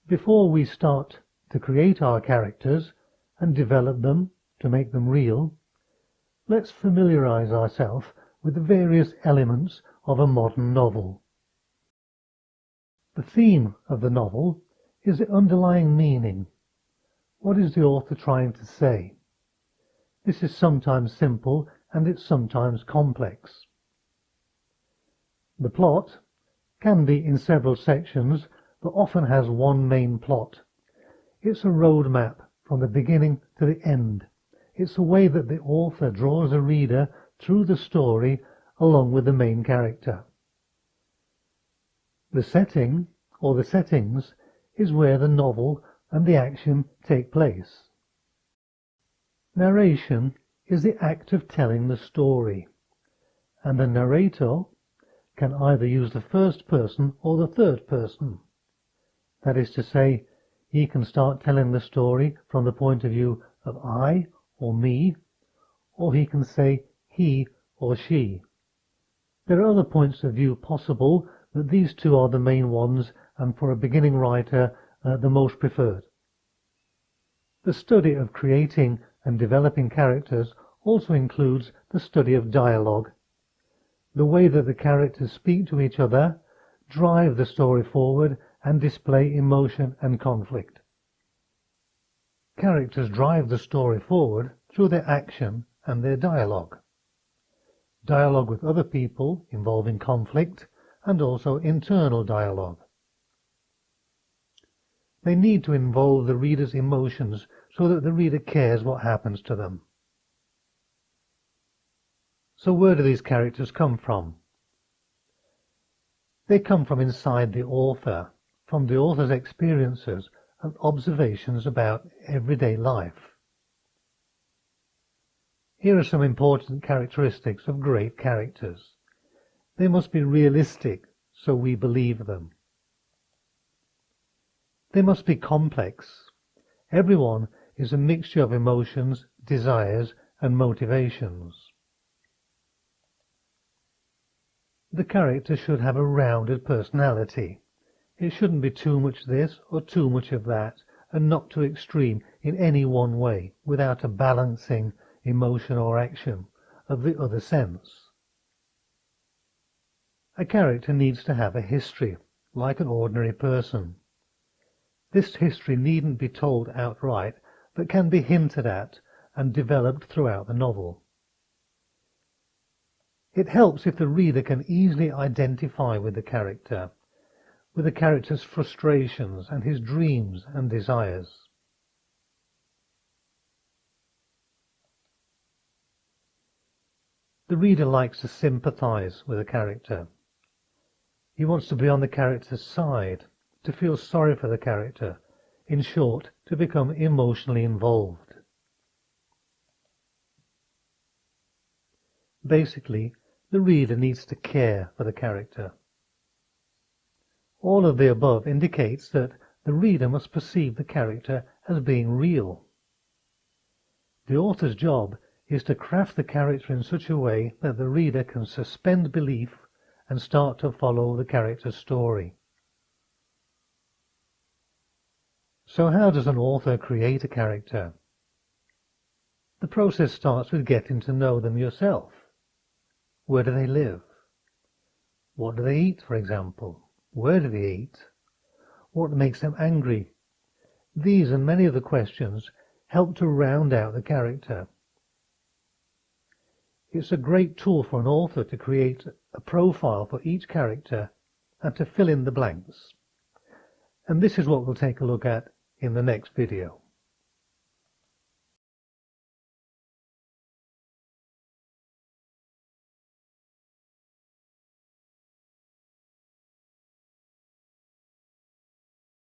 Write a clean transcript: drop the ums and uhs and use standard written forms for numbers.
Before we start to create our characters and develop them to make them real, let's familiarize ourselves with the various elements of a modern novel. The theme of the novel is the underlying meaning. What is the author trying to say? This is sometimes simple and it's sometimes complex. The plot can be in several sections, but often has one main plot. It's a roadmap from the beginning to the end. It's a way that the author draws the reader through the story along with the main character. The setting, or the settings, is where the novel and the action take place. Narration is the act of telling the story, and the narrator can either use the first person or the third person. That is to say, he can start telling the story from the point of view of I or me, or he can say he or she. There are other points of view possible, but these two are the main ones, and for a beginning writer, the most preferred. The study of creating and developing characters also includes the study of dialogue, the way that the characters speak to each other, drive the story forward, and display emotion and conflict. Characters drive the story forward through their action and their dialogue. Dialogue with other people involving conflict, and also internal dialogue. They need to involve the reader's emotions so that the reader cares what happens to them. So where do these characters come from? They come from inside the author, from the author's experiences and observations about everyday life. Here are some important characteristics of great characters. They must be realistic, so we believe them. They must be complex. Everyone is a mixture of emotions, desires, and motivations. The character should have a rounded personality. It shouldn't be too much this or too much of that, and not too extreme in any one way, without a balancing emotion or action of the other sense. A character needs to have a history, like an ordinary person. This history needn't be told outright, but can be hinted at and developed throughout the novel. It helps if the reader can easily identify with the character's frustrations and his dreams and desires. The reader likes to sympathize with a character. He wants to be on the character's side, to feel sorry for the character, in short, to become emotionally involved. Basically, the reader needs to care for the character. All of the above indicates that the reader must perceive the character as being real. The author's job is to craft the character in such a way that the reader can suspend belief and start to follow the character's story. So how does an author create a character? The process starts with getting to know them yourself. Where do they live? What do they eat, for example? Where do they eat? What makes them angry? These and many other questions help to round out the character. It's a great tool for an author to create a profile for each character and to fill in the blanks. And this is what we'll take a look at in the next video.